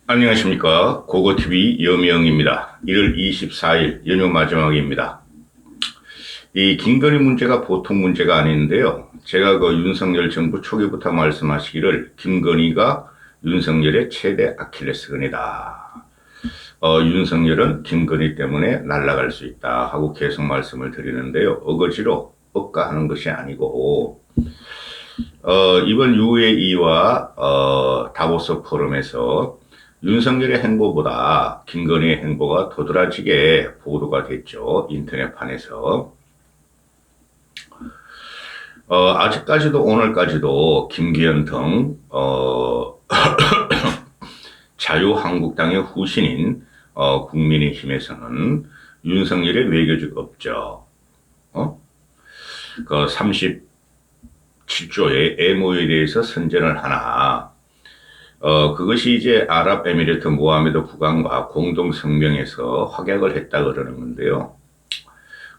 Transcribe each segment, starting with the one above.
안녕하십니까. 고고TV 여명입니다. 1월 24일 연휴 마지막입니다. 이 김건희 문제가 보통 문제가 아닌데요. 제가 그 윤석열 정부 초기부터 말씀하시기를 김건희가 윤석열의 최대 아킬레스건이다. 윤석열은 김건희 때문에 날아갈 수 있다 하고 계속 말씀을 드리는데요. 어거지로 억가하는 것이 아니고 이번 UAE와 다보스 포럼에서 윤석열의 행보보다 김건희의 행보가 도드라지게 보도가 됐죠. 인터넷판에서. 아직까지도 오늘까지도 김기현 등 자유한국당의 후신인 국민의힘에서는 윤석열의 외교적 업적, 그 37조의 MOU에 대해서 선전을 하나, 그것이 이제 아랍에미리트 모하메드 국왕과 공동성명에서 확약을 했다 그러는 건데요.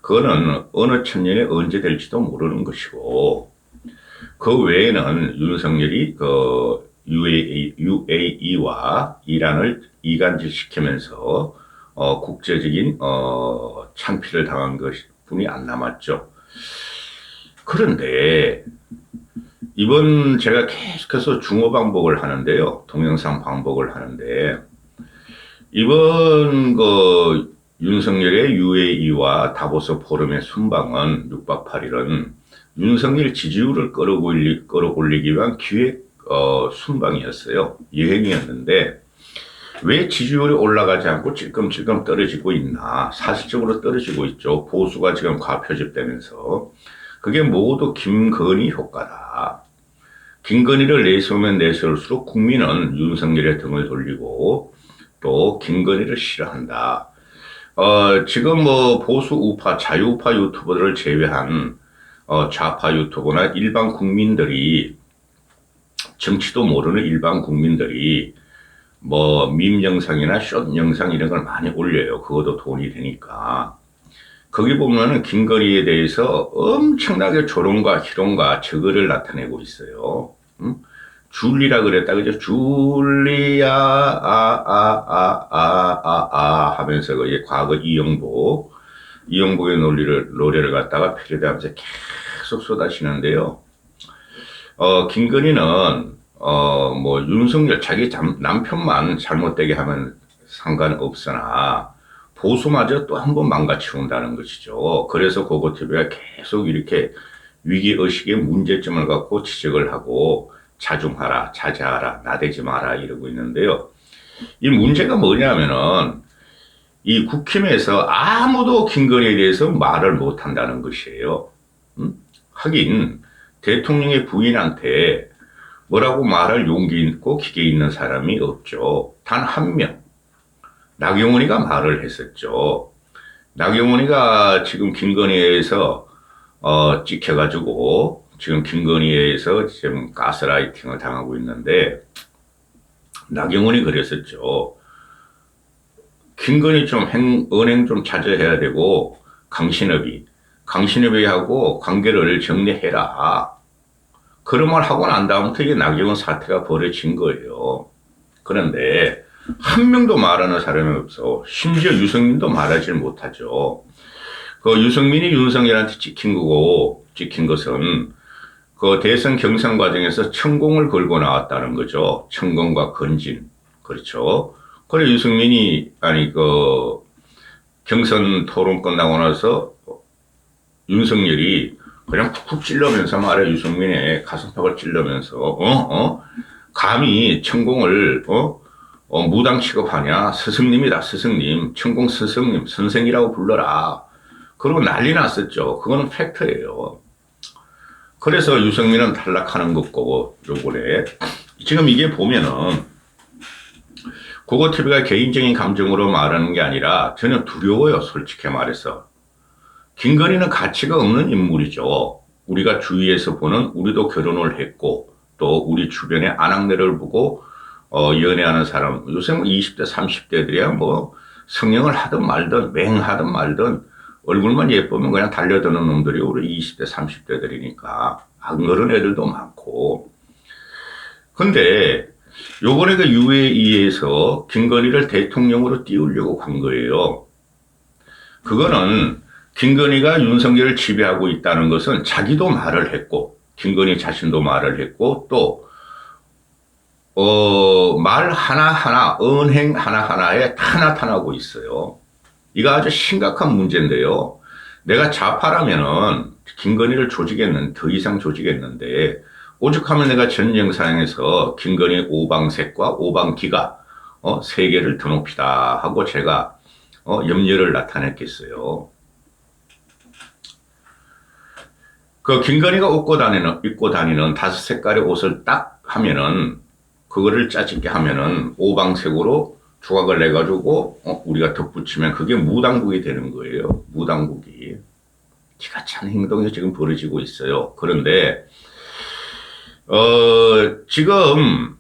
그거는 어느 천년에 언제 될지도 모르는 것이고, 그 외에는 윤석열이 그 UAE와 이란을 이간질시키면서 국제적인 창피를 당한 것뿐이 안 남았죠. 그런데 이번 제가 계속해서 중어 방법을 하는데요. 동영상 방법을 하는데 이번 그 윤석열의 UAE와 다보스 포럼의 순방은 6박 8일은 윤석열 지지율을 끌어올리기 위한 기획 순방이었어요. 여행이었는데 왜 지지율이 올라가지 않고 찔끔찔끔 떨어지고 있나. 사실적으로 떨어지고 있죠. 보수가 지금 과표집되면서. 그게 모두 김건희 효과다. 김건희를 내세우면 내세울수록 국민은 윤석열의 등을 돌리고 또 김건희를 싫어한다. 지금 뭐 보수 우파, 자유우파 유튜버들을 제외한 좌파 유튜버나 일반 국민들이, 정치도 모르는 일반 국민들이 뭐 밈 영상이나 숏 영상 이런 걸 많이 올려요. 그것도 돈이 되니까. 거기 보면은 김건희에 대해서 엄청나게 조롱과 희롱과 저거를 나타내고 있어요. 응? 줄리라 그랬다 그죠? 줄리아 하면서 그 과거 이영복의 노래를 갖다가 패러디하면서 계속 쏟아지는데요. 김건희는 뭐 윤석열 자기 남편만 잘못되게 하면 상관없으나 보수마저 또 한 번 망가치운다는 것이죠. 그래서 고고TV가 계속 이렇게 위기의식의 문제점을 갖고 지적을 하고 자중하라, 자제하라, 나대지 마라 이러고 있는데요. 이 문제가 뭐냐면은 이 국힘에서 아무도 김건희에 대해서 말을 못한다는 것이에요. 하긴 대통령의 부인한테 뭐라고 말할 용기 있고 기계 있는 사람이 없죠. 단 한 명. 나경원이가 말을 했었죠. 나경원이가 지금 김건희에서 찍혀가지고 지금 김건희에서 지금 가스라이팅을 당하고 있는데 나경원이 그랬었죠. 김건희 좀 언행 좀 자제해야 되고 강신업이하고 관계를 정리해라. 그런 말 하고 난 다음부터 이게 나경원 사태가 벌어진 거예요. 그런데 한 명도 말하는 사람이 없어. 심지어 유승민도 말하지 못하죠. 그 유승민이 윤석열한테 찍힌 것은 그 대선 경선 과정에서 천공을 걸고 나왔다는 거죠. 천공과 건진. 그렇죠. 그래 유승민이 경선 토론 끝나고 나서 윤석열이 그냥 푹푹 찔러면서 말해. 유승민의 가슴팍을 찔러면서 감히 천공을 무당 취급하냐? 스승님이다, 스승님. 천공 스승님, 선생이라고 불러라. 그러고 난리 났었죠. 그거는 팩트예요. 그래서 유승민은 탈락하는 것고, 요번에. 지금 이게 보면은, 고고TV가 개인적인 감정으로 말하는 게 아니라 저는 두려워요, 솔직히 말해서. 김건희는 가치가 없는 인물이죠. 우리가 주위에서 보는, 우리도 결혼을 했고, 또 우리 주변의 아낙네를 보고 연애하는 사람, 요새 뭐 20대, 30대들이야 뭐 성형을 하든 말든 맹하든 말든 얼굴만 예쁘면 그냥 달려드는 놈들이 우리 20대, 30대들이니까 안 그런 애들도 많고. 근데 요번에 그 UAE에서 김건희를 대통령으로 띄우려고 간 거예요. 그거는 김건희가 윤석열을 지배하고 있다는 것은 자기도 말을 했고, 김건희 자신도 말을 했고, 또, 말 하나하나, 언행 하나하나에 다 나타나고 있어요. 이거 아주 심각한 문제인데요. 내가 좌파라면은 김건희를 조직했는데, 더 이상 조직했는데, 오죽하면 내가 전 영상에서 김건희 오방색과 오방기가, 세 개를 드높이다 하고 제가, 염려를 나타냈겠어요. 그 김건희가 입고 다니는 다섯 색깔의 옷을 딱 하면은, 그거를 짜집게 하면은 오방색으로 조각을 내가지고 우리가 덧붙이면 그게 무당국이 되는 거예요. 무당국이. 기가 찬 행동이 지금 벌어지고 있어요. 그런데 지금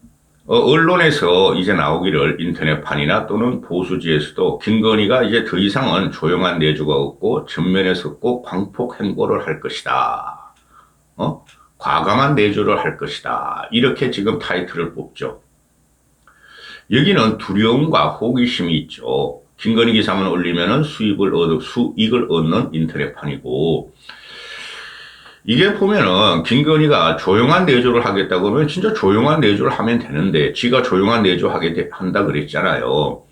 언론에서 이제 나오기를 인터넷판이나 또는 보수지에서도 김건희가 이제 더 이상은 조용한 내주가 없고 전면에 섰고 광폭 행보를 할 것이다. 과감한 내주를 할 것이다. 이렇게 지금 타이틀을 뽑죠. 여기는 두려움과 호기심이 있죠. 김건희 기사만 올리면은 수익을 얻는 인터넷판이고, 이게 보면은 김건희가 조용한 내조를 하겠다고 하면 진짜 조용한 내조를 하면 되는데, 지가 조용한 내조 한다 그랬잖아요.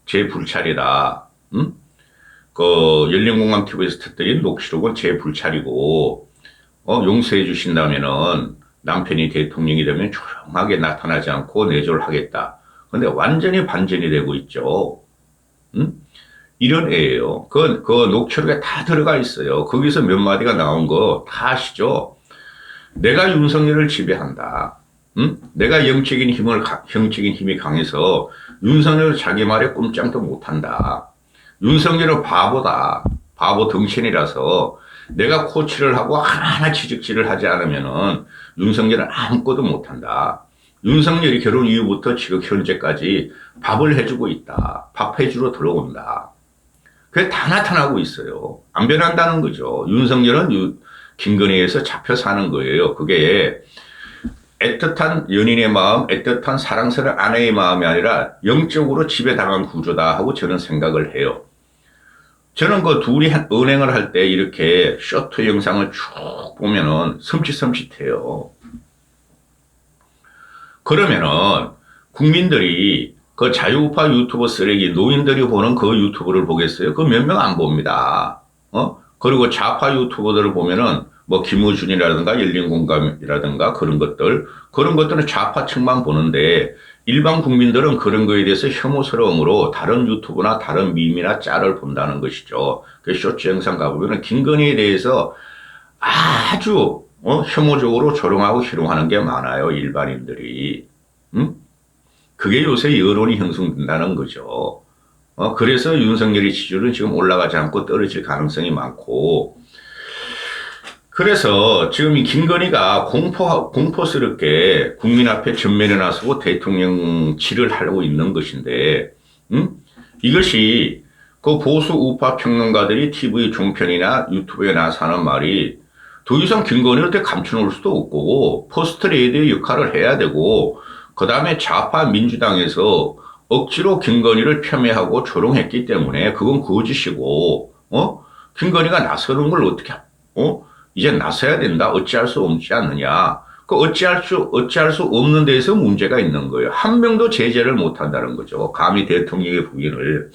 제 불찰이다. 응? 그 열린공감 TV에서 터뜨린 녹취록은 제 불찰이고, 용서해 주신다면은 남편이 대통령이 되면 조용하게 나타나지 않고 내조를 하겠다. 근데 완전히 반전이 되고 있죠. 응? 이런 애예요. 그 녹취록에 다 들어가 있어요. 거기서 몇 마디가 나온 거 다 아시죠? 내가 윤석열을 지배한다. 응? 내가 정적인 힘이 강해서 윤석열을 자기 말에 꼼짝도 못한다. 윤석열은 바보다. 바보 덩신이라서 내가 코치를 하고 하나하나 지적질을 하지 않으면은 윤석열은 아무것도 못한다. 윤석열이 결혼 이후부터 지금 현재까지 밥을 해주고 있다. 밥 해주러 들어온다. 그게 다 나타나고 있어요. 안 변한다는 거죠. 윤석열은 김건희에서 잡혀 사는 거예요. 그게 애틋한 연인의 마음, 애틋한 사랑스러운 아내의 마음이 아니라 영적으로 지배당한 구조다 하고 저는 생각을 해요. 저는 그 둘이 은행을 할 때 이렇게 쇼트 영상을 쭉 보면은 섬찟섬찟해요. 그러면은 국민들이 그 자유우파 유튜버 쓰레기 노인들이 보는 그 유튜브를 보겠어요? 그 몇 명 안 봅니다. 그리고 좌파 유튜버들을 보면은 뭐 김우준이라든가 열린공감이라든가 그런 것들은 좌파 측만 보는데 일반 국민들은 그런 거에 대해서 혐오스러움으로 다른 유튜브나 다른 밈이나 짤을 본다는 것이죠. 그 쇼츠 영상 가보면은 김건희에 대해서 아주 혐오적으로 조롱하고 희롱하는 게 많아요. 일반인들이. 그게 요새 여론이 형성된다는 거죠. 그래서 윤석열의 지지율은 지금 올라가지 않고 떨어질 가능성이 많고, 그래서 지금 이 김건희가 공포스럽게 국민 앞에 전면에 나서고 대통령질을 하고 있는 것인데, 이것이 그 보수 우파 평론가들이 TV 종편이나 유튜브에 나서 하는 말이 더 이상 김건희를 어떻게 감춰놓을 수도 없고, 퍼스트레이드의 역할을 해야 되고, 그 다음에 좌파 민주당에서 억지로 김건희를 폄훼하고 조롱했기 때문에 그건 거짓이고, 김건희가 나서는 걸 어떻게, 이제 나서야 된다. 어찌할 수 없지 않느냐. 그 어찌할 수 없는 데에서 문제가 있는 거예요. 한 명도 제재를 못 한다는 거죠. 감히 대통령의 부인을.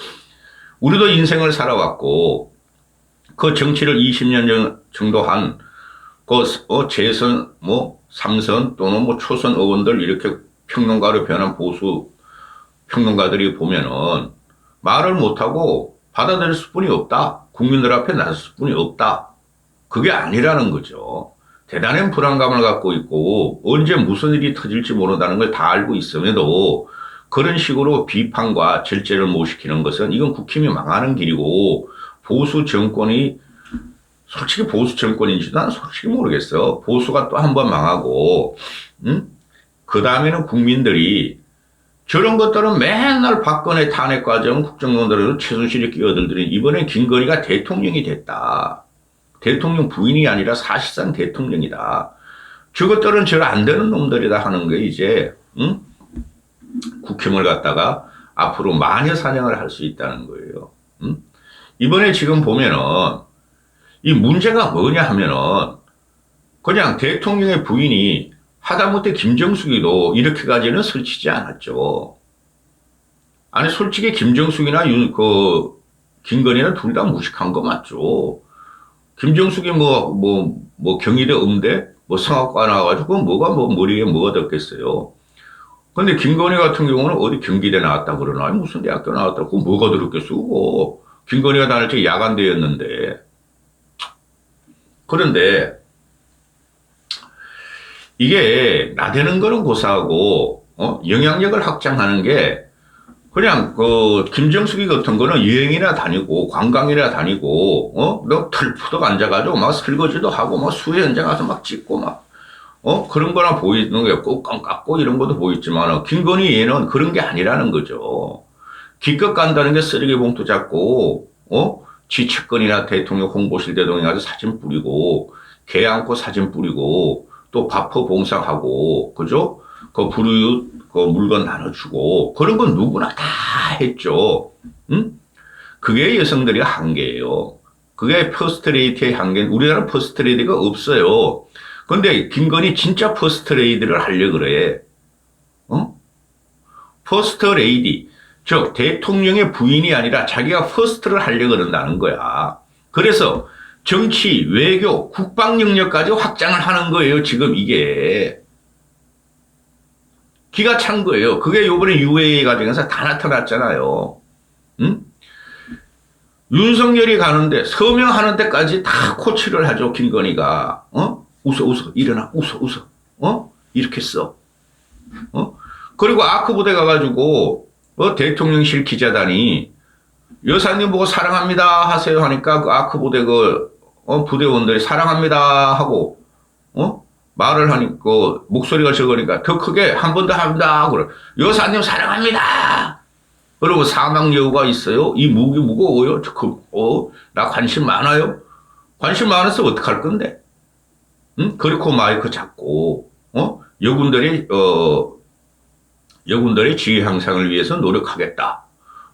우리도 인생을 살아왔고, 그 정치를 20년 정도 한, 재선, 삼선 또는 초선 의원들 이렇게 평론가로 변한 보수 평론가들이 보면은 말을 못하고 받아들일 수뿐이 없다. 국민들 앞에 나설 수뿐이 없다. 그게 아니라는 거죠. 대단한 불안감을 갖고 있고 언제 무슨 일이 터질지 모른다는 걸 다 알고 있음에도 그런 식으로 비판과 절제를 못 시키는 것은 이건 국힘이 망하는 길이고 보수 정권이 솔직히 보수 정권인지도 난 솔직히 모르겠어. 보수가 또 한 번 망하고 그 다음에는 국민들이 저런 것들은 맨날 박근혜 탄핵 과정 국정농단에도 최순실이 끼어들더니 이번엔 김건희가 대통령이 됐다. 대통령 부인이 아니라 사실상 대통령이다. 저것들은 저 안 되는 놈들이다 하는 게 이제 국힘을 갖다가 앞으로 마녀 사냥을 할 수 있다는 거예요. 이번에 지금 보면은 이 문제가 뭐냐 하면은 그냥 대통령의 부인이 하다못해 김정숙이도 이렇게까지는 설치지 않았죠. 아니 솔직히 김정숙이나 김건희는 둘 다 무식한 거 맞죠. 김정숙이 경희대 음대 성악과 나와가지고 뭐가 머리에 뭐가 득겠어요. 근데 김건희 같은 경우는 어디 경기대 나왔다 그러나 무슨 대학교 나왔다 그 뭐가 들었겠어. 그거 김건희가 다닐 때 야간대였는데. 그런데 이게 나대는 거는 고사하고 영향력을 확장하는 게 그냥 김정숙이 같은 거는 여행이나 다니고 관광이나 다니고 너 털푸덕 앉아가지고 막 설거지도 하고 막 수해 현장 가서 막 찍고 막 그런 거나 보이는 게 꼭감 깎고 이런 것도 보이지만 김건희 얘는 그런 게 아니라는 거죠. 기껏 간다는 게 쓰레기 봉투 잡고 지 측근이나 대통령 홍보실 대동에 가서 사진 뿌리고 개 안고 사진 뿌리고 또 바퍼 봉사하고 그죠? 그 물건 나눠주고 그런 건 누구나 다 했죠. 응? 그게 여성들의 한계예요. 그게 퍼스트레이디의 한계는 우리나라는 퍼스트레이디가 없어요. 근데 김건희 진짜 퍼스트레이디를 하려 그래. 퍼스트레이디 즉 대통령의 부인이 아니라 자기가 퍼스트를 하려 그런다는 거야. 그래서 정치, 외교, 국방 영역까지 확장을 하는 거예요. 지금 이게. 기가 찬 거예요. 그게 요번에 UAE 과정에서 다 나타났잖아요. 응? 윤석열이 가는데 서명하는 데까지 다 코치를 하죠. 김건희가. 웃어 일어나 웃어 이렇게 써. 그리고 아크부대 가가지고 대통령실 기자단이 여사님 보고 사랑합니다 하세요 하니까 그 아크부대 부대원들이 사랑합니다 하고 말을 하니까 목소리가 적으니까 더 크게 한 번 더 합니다. 그래. 여사님 사랑합니다. 그리고 사망 여우가 있어요. 이 무기 무거워요. 나 관심 많아요. 관심 많아서 어떡할 건데? 응? 그리고 마이크 잡고 여군들의 지위 향상을 위해서 노력하겠다.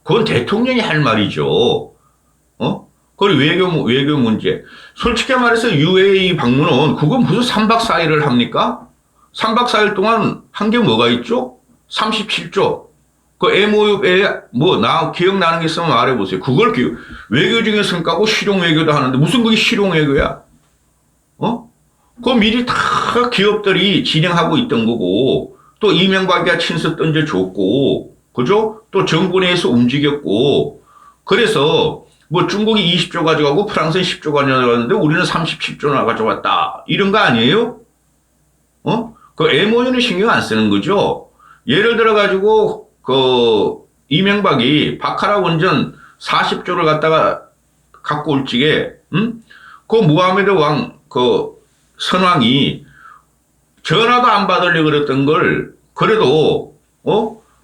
그건 대통령이 할 말이죠. 그리고 외교 문제. 솔직히 말해서 UAE 방문은 그건 무슨 3박 4일을 합니까? 3박 4일 동안 한 게 뭐가 있죠? 37조. 그 MOU에 나 기억나는 게 있으면 말해보세요. 그걸 외교적인 성과고 실용 외교도 하는데 무슨 그게 실용 외교야? 그거 미리 다 기업들이 진행하고 있던 거고 또 이명박이가 친서 던져줬고 그죠? 또 정부 내에서 움직였고 그래서 중국이 20조 가져가고 프랑스는 10조 가져갔는데 우리는 37조나 가져왔다. 이런 거 아니에요? 그 MOU는 신경 안 쓰는 거죠. 예를 들어 가지고 이명박이 바카라 원전 40조를 갖고 올 적에 그 무하메드 선왕이 전화도 안 받으려고 그랬던 걸 그래도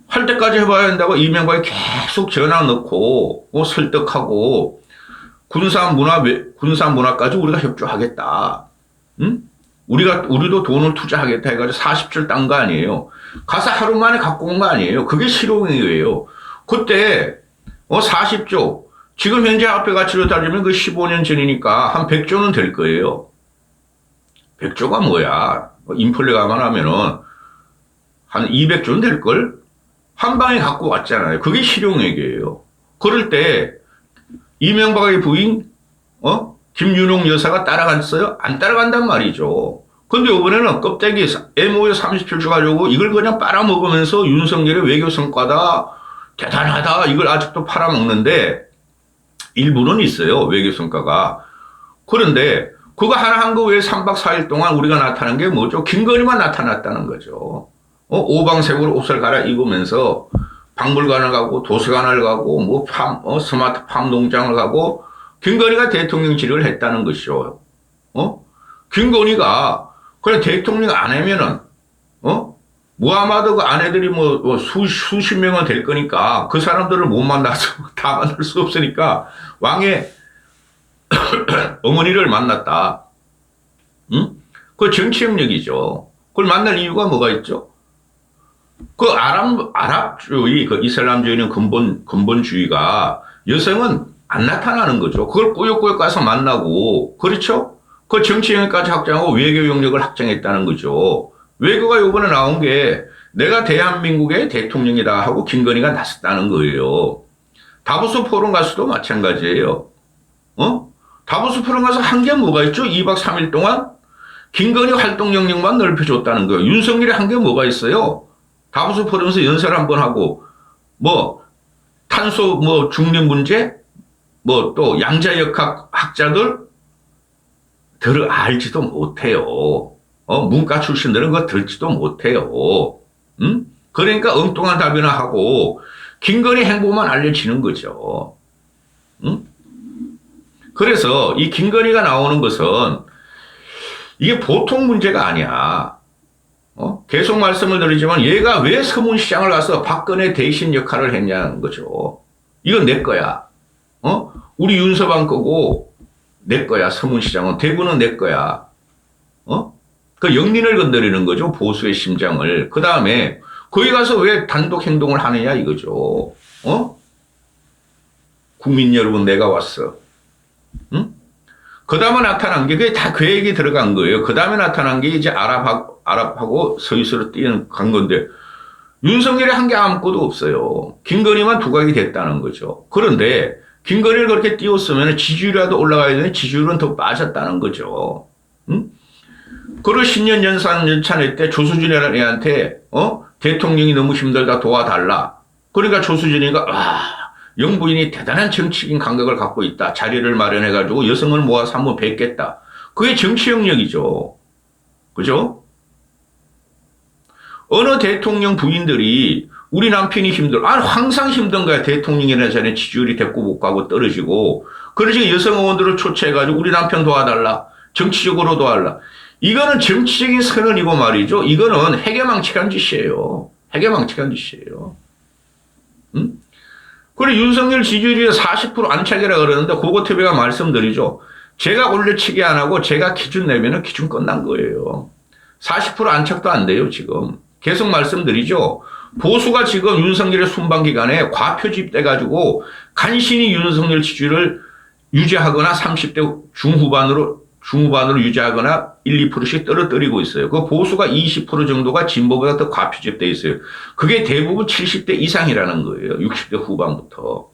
할 때까지 해봐야 한다고 이명박이 계속 전화 넣고 설득하고 군사 문화까지 우리가 협조하겠다. 응? 우리도 돈을 투자하겠다 해가지고 40조를 딴 거 아니에요. 가서 하루 만에 갖고 온 거 아니에요. 그게 실용이에요. 그때 40조 지금 현재 화폐 가치로 따지면 그 15년 전이니까 한 100조는 될 거예요. 100조가 뭐야? 인플레가만 하면은 한 200조는 될걸? 한 방에 갖고 왔잖아요. 그게 실용외교예요. 그럴 때 이명박의 부인 김윤옥 여사가 따라갔어요? 안 따라간단 말이죠. 근데 이번에는 껍데기 MOU 37조 가지고 이걸 그냥 빨아먹으면서 윤석열의 외교 성과다 대단하다 이걸 아직도 팔아먹는데 일부는 있어요. 외교 성과가. 그런데 그거 하나 한 거 외에 3박 4일 동안 우리가 나타난 게 뭐죠? 김건희만 나타났다는 거죠. 오방색으로 옷을 갈아입으면서 박물관을 가고 도서관을 가고 스마트팜 농장을 가고 김건희가 대통령질을 했다는 것이죠. 김건희가 그래 대통령 안 하면은 무하마드 그 아내들이 수십 명은 될 거니까 그 사람들을 못 만나서 다 만날 수 없으니까 왕의 어머니를 만났다. 응? 그 정치 협력이죠. 그걸 만날 이유가 뭐가 있죠? 그 아랍주의, 그 이슬람주의는 근본주의가 여성은 안 나타나는 거죠. 그걸 꾸역꾸역 가서 만나고, 그렇죠? 그 정치 영역까지 확장하고 외교 영역을 확장했다는 거죠. 외교가 요번에 나온 게 내가 대한민국의 대통령이다 하고 김건희가 나섰다는 거예요. 다보스 포럼 가서도 마찬가지예요. 다보스 포럼 가서 한 게 뭐가 있죠? 2박 3일 동안 김건희 활동 영역만 넓혀줬다는 거예요. 윤석열이 한 게 뭐가 있어요? 다보스 포럼에서 연설 한번 하고, 뭐, 탄소, 뭐, 중립 문제, 뭐, 또, 양자역학 학자들, 알지도 못해요. 문과 출신들은 그거 듣지도 못해요. 그러니까 엉뚱한 답이나 하고, 김건희 행보만 알려지는 거죠. 그래서 이 김건희가 나오는 것은, 이게 보통 문제가 아니야. 계속 말씀을 드리지만 얘가 왜 서문시장을 가서 박근혜 대신 역할을 했냐는 거죠. 이건 내 거야. 우리 윤서방 거고 내 거야. 서문시장은 대구는 내 거야. 그 영린을 건드리는 거죠. 보수의 심장을. 그 다음에 거기 가서 왜 단독 행동을 하느냐 이거죠. 국민 여러분 내가 왔어. 그 다음에 나타난 게 그게 다 계획이 들어간 거예요. 그 다음에 나타난 게 이제 아랍하고 서유서로 간 건데 윤석열이 한 게 아무것도 없어요. 김건희만 두각이 됐다는 거죠. 그런데 김건희를 그렇게 띄웠으면 지지율이라도 올라가야 되는데 지지율은 더 빠졌다는 거죠. 그리고 신년 연찬회 때 조수진이라는 애한테 대통령이 너무 힘들다 도와달라. 그러니까 조수진이가 영부인이 대단한 정치인 감각을 갖고 있다. 자리를 마련해가지고 여성을 모아서 한번 뵙겠다. 그게 정치 영역이죠. 그죠? 어느 대통령 부인들이 우리 남편이 항상 힘든 거야. 대통령이라는 자리에 지지율이 대꾸 못 가고 떨어지고. 그러지 여성 의원들을 초청해가지고 우리 남편 도와달라. 정치적으로 도와달라. 이거는 정치적인 선언이고 말이죠. 이거는 해괴망측한 짓이에요. 해괴망측한 짓이에요. 그리고 윤석열 지지율이 40% 안착이라 그러는데 그거 TV가 말씀드리죠. 제가 올려치기 안 하고 제가 기준 내면은 기준 끝난 거예요. 40% 안착도 안 돼요, 지금. 계속 말씀드리죠. 보수가 지금 윤석열의 순방 기간에 과표집돼가지고 간신히 윤석열 지지율을 유지하거나 30대 중후반으로 유지하거나 1, 2%씩 떨어뜨리고 있어요. 그 보수가 20% 정도가 진보보다 더 과표집돼 있어요. 그게 대부분 70대 이상이라는 거예요. 60대 후반부터.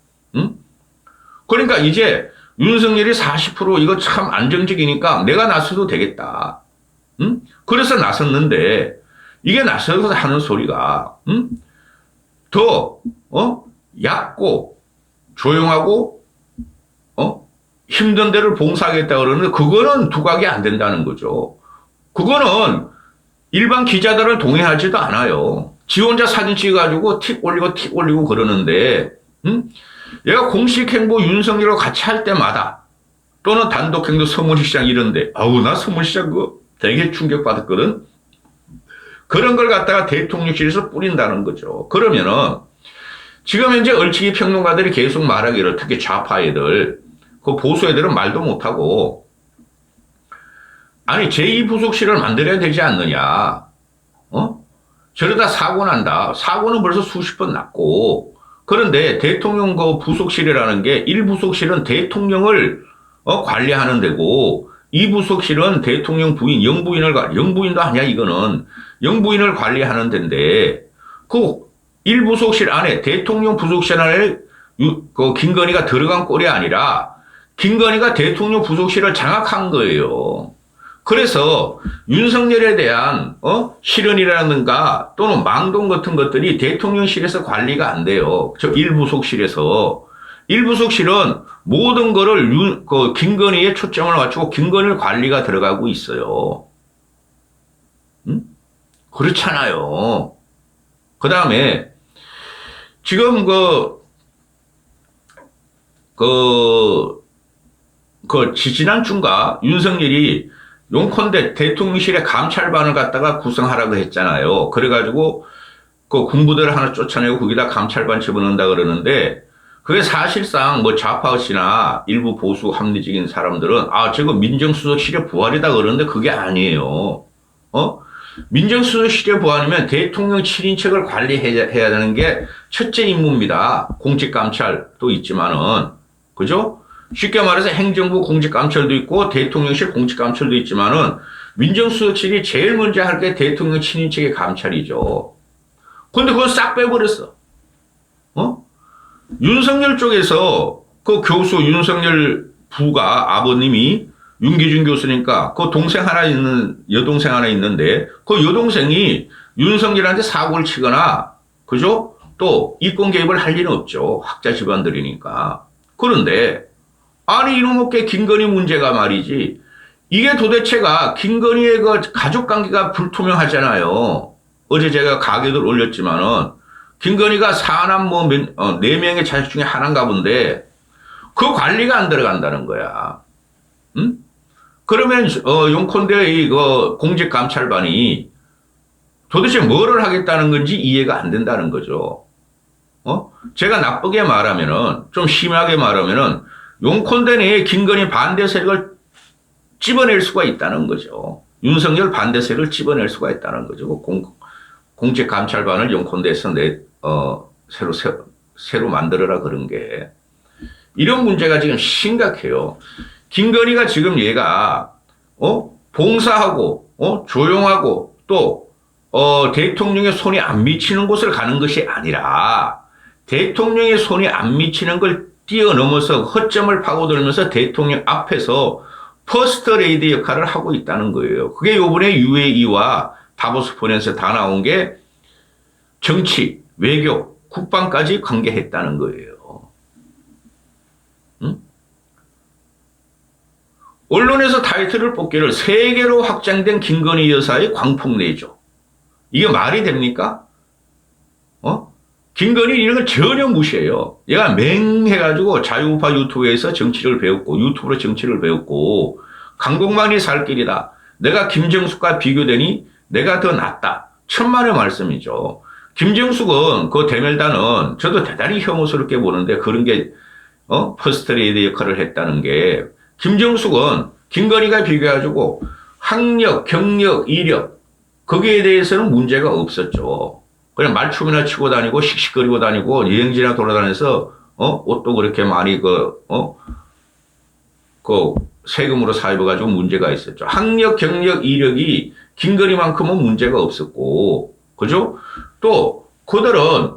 그러니까 이제 윤석열이 40% 이거 참 안정적이니까 내가 나서도 되겠다. 그래서 나섰는데 이게 나서서 하는 소리가 더 얕고 조용하고 힘든 데를 봉사하겠다 그러는데 그거는 두각이 안 된다는 거죠. 그거는 일반 기자들을 동의하지도 않아요. 지 혼자 사진 찍어가지고 틱 올리고 그러는데 얘가 공식 행보 윤석열과 같이 할 때마다 또는 단독 행동 서문시장 이런데 나 서문시장 그거 되게 충격받았거든. 그런 걸 갖다가 대통령실에서 뿌린다는 거죠. 그러면은 지금 현재 얼치기 평론가들이 계속 말하기를 특히 좌파 애들 그 보수 애들은 말도 못하고 아니 제2부속실을 만들어야 되지 않느냐. 저러다 사고 난다. 사고는 벌써 수십 번 났고 그런데 대통령 그 부속실이라는 게 1부속실은 대통령을 관리하는 데고 2부속실은 대통령 부인, 영부인도 아니야 이거는. 영부인을 관리하는 데인데 그 1부속실 안에 대통령 부속실 안에 그 김건희가 들어간 꼴이 아니라 김건희가 대통령 부속실을 장악한 거예요. 그래서 윤석열에 대한 실언이라든가 또는 망동 같은 것들이 대통령실에서 관리가 안 돼요. 저 1부속실에서. 1부속실은 모든 거를 김건희에 초점을 맞추고 김건희 관리가 들어가고 있어요. 그렇잖아요. 그 다음에 지금 지지난 주인가 윤석열이 용컨대 대통령실에 감찰반을 갖다가 구성하라고 했잖아요. 그래가지고 그 군부대를 하나 쫓아내고 거기다 감찰반 집어넣는다 그러는데 그게 사실상 뭐 좌파시나 일부 보수 합리적인 사람들은 저거 민정수석실의 부활이다 그러는데 그게 아니에요. 민정수석실의 보안이면 대통령 친인척을 관리해야 되는 게 첫째 임무입니다. 공직감찰도 있지만은, 그죠? 쉽게 말해서 행정부 공직감찰도 있고 대통령실 공직감찰도 있지만은 민정수석실이 제일 먼저 할 게 대통령 친인척의 감찰이죠. 근데 그걸 싹 빼버렸어. 어? 윤석열 쪽에서 그 교수 윤석열 부가 아버님이 윤기준 교수니까 그 동생 하나 있는 여동생 하나 있는데 그 여동생이 윤석열한테 사고를 치거나 그죠? 또 이권 개입을 할 리는 없죠. 학자 집안들이니까. 그런데 아니 이놈의 김건희 문제가 말이지 이게 도대체가 김건희의 그 가족 관계가 불투명하잖아요. 어제 제가 가계도를 올렸지만은 김건희가 사남 네 명의 자식 중에 하나인가 본데 그 관리가 안 들어간다는 거야. 응? 그러면 용콘대 그 공직감찰반이 도대체 뭐를 하겠다는 건지 이해가 안 된다는 거죠. 제가 나쁘게 말하면은 좀 심하게 말하면은 용콘대 내에 김건희 반대 세력을 집어낼 수가 있다는 거죠. 윤석열 반대 세력을 집어낼 수가 있다는 거죠. 공직감찰반을 용콘대에서 새로 만들어라 그런 게. 이런 문제가 지금 심각해요. 김건희가 지금 얘가, 봉사하고, 조용하고, 또, 대통령의 손이 안 미치는 곳을 가는 것이 아니라, 대통령의 손이 안 미치는 걸 뛰어넘어서 허점을 파고들면서 대통령 앞에서 퍼스트 레이디 역할을 하고 있다는 거예요. 그게 요번에 UAE와 다보스 폰에서 다 나온 게 정치, 외교, 국방까지 관계했다는 거예요. 응? 언론에서 타이틀을 뽑기를 세계로 확장된 김건희 여사의 광폭내죠. 이게 말이 됩니까? 김건희 이런 걸 전혀 무시해요. 얘가 맹해가지고 자유우파 유튜브에서 정치를 배웠고 유튜브로 정치를 배웠고 강공만이 살 길이다. 내가 김정숙과 비교되니 내가 더 낫다. 천만의 말씀이죠. 김정숙은 그 대멸단은 저도 대단히 혐오스럽게 보는데 그런 게 퍼스트 레이디 역할을 했다는 게 김정숙은 김건희가 비교해가지고 학력, 경력, 이력 거기에 대해서는 문제가 없었죠. 그냥 말춤이나 치고 다니고 씩씩거리고 다니고 여행지나 돌아다녀서 옷도 그렇게 많이 세금으로 사입어가지고 문제가 있었죠. 학력, 경력, 이력이 김건희만큼은 문제가 없었고 그죠? 또 그들은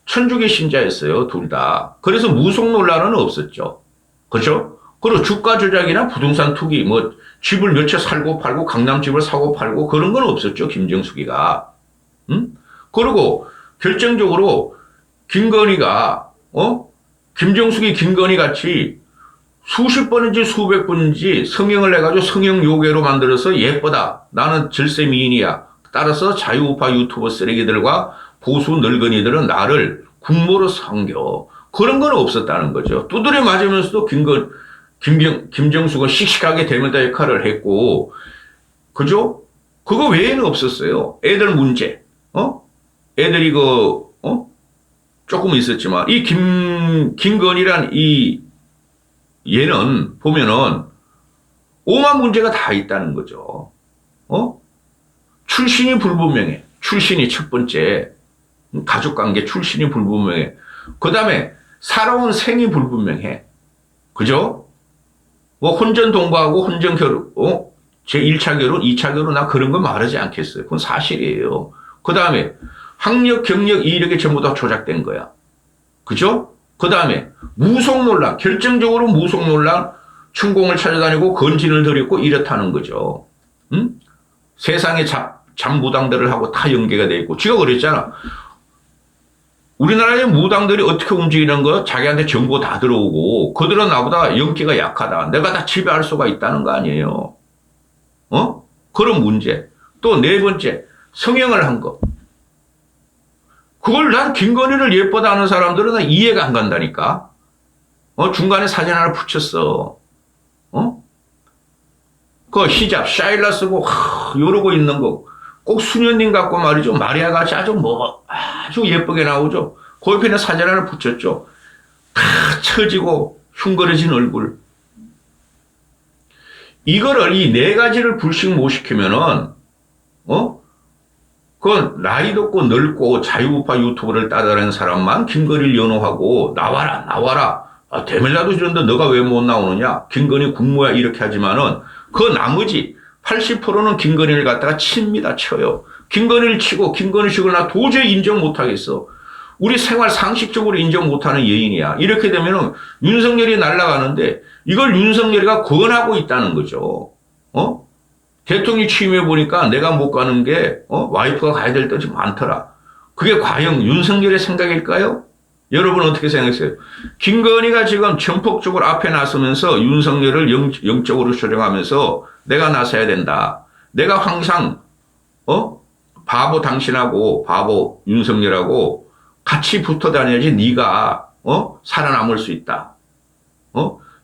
천주교 신자였어요. 둘 다. 그래서 무속 논란은 없었죠. 그죠? 그리고 주가 조작이나 부동산 투기 뭐 집을 몇 채 살고 팔고 강남집을 사고 팔고 그런 건 없었죠. 김정숙이가. 응? 그리고 결정적으로 김건희가 김정숙이 김건희 같이 수십 번인지 수백 번인지 성형을 해가지고 성형 요괴로 만들어서 예쁘다. 나는 절세 미인이야. 따라서 자유우파 유튜버 쓰레기들과 보수 늙은이들은 나를 국모로 섬겨. 그런 건 없었다는 거죠. 두드려 맞으면서도 김정숙은 씩씩하게 대면다 역할을 했고, 그죠? 그거 외에는 없었어요. 애들 문제, 애들이 조금 있었지만, 이 김건희란 얘는 보면은, 오만 문제가 다 있다는 거죠. 출신이 불분명해. 출신이 첫 번째. 가족관계 출신이 불분명해. 그 다음에 살아온 생이 불분명해. 그죠? 뭐 혼전 동거하고 혼전 결혼, 제 1차 결혼, 2차 결혼 나 그런 거 말하지 않겠어요. 그건 사실이에요. 그 다음에 학력, 경력, 이력이 전부 다 조작된 거야. 그죠? 그 다음에 무속 논란, 결정적으로 무속 논란, 춘공을 찾아다니고 건진을 들였고 이렇다는 거죠. 응? 세상에 잡무당들을 하고 다 연계가 돼 있고, 지가 그랬잖아. 우리나라의 무당들이 어떻게 움직이는 거 자기한테 정보 다 들어오고 그들은 나보다 연기가 약하다. 내가 다 지배할 수가 있다는 거 아니에요. 그런 문제. 또 네 번째, 성형을 한 거. 그걸 난 김건희를 예쁘다 하는 사람들은 난 이해가 안 간다니까. 중간에 사진 하나 붙였어. 그 히잡, 샤일라 쓰고 이러고 있는 거. 꼭 수녀님 같고 말이죠. 마리아 같이 아주 예쁘게 나오죠. 그 옆에는 사진 하나 붙였죠. 다 처지고 흉거려진 얼굴. 이거를 이 네 가지를 불식 못 시키면은 그건 나이 덥고 늙고 자유우파 유튜브를 따라하는 사람만 김건희를 연호하고 나와라 나와라. 아, 대밀라도 저런데 너가 왜 못 나오느냐. 김건희 국무야 이렇게 하지만은 그 나머지 80%는 김건희를 갖다가 칩니다. 쳐요. 김건희를 치고 김건희 식을 나 도저히 인정 못하겠어. 우리 생활 상식적으로 인정 못하는 여인이야. 이렇게 되면은 윤석열이 날아가는데 이걸 윤석열이가 권하고 있다는 거죠. 대통령이 취임해 보니까 내가 못 가는 게 와이프가 가야 될 때가 좀 많더라. 그게 과연 윤석열의 생각일까요? 여러분 어떻게 생각하세요? 김건희가 지금 전폭적으로 앞에 나서면서 윤석열을 영적으로 조정하면서 내가 나서야 된다. 내가 항상 바보 당신하고 바보 윤석열하고 같이 붙어 다녀야지 네가 살아남을 수 있다.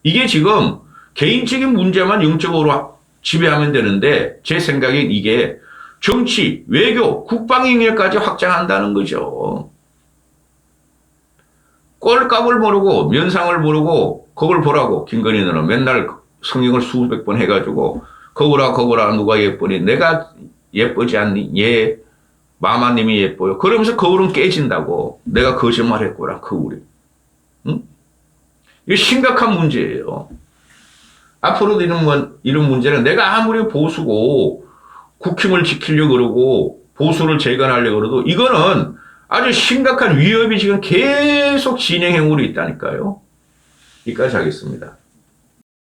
이게 지금 개인적인 문제만 영적으로 지배하면 되는데 제 생각엔 이게 정치, 외교, 국방 영역까지 확장한다는 거죠. 꼴값을 모르고 면상을 모르고 그걸 보라고 김건희는 맨날 성형을 수백 번 해가지고 거울아 누가 예쁘니 내가 예쁘지 않니? 예 마마님이 예뻐요. 그러면서 거울은 깨진다고 내가 거짓말했구나 거울이. 응? 이거 심각한 문제예요. 앞으로도 이런 문제는 내가 아무리 보수고 국힘을 지키려고 그러고 보수를 재건하려고 그러도 이거는 아주 심각한 위협이 지금 계속 진행형으로 있다니까요. 여기까지 하겠습니다.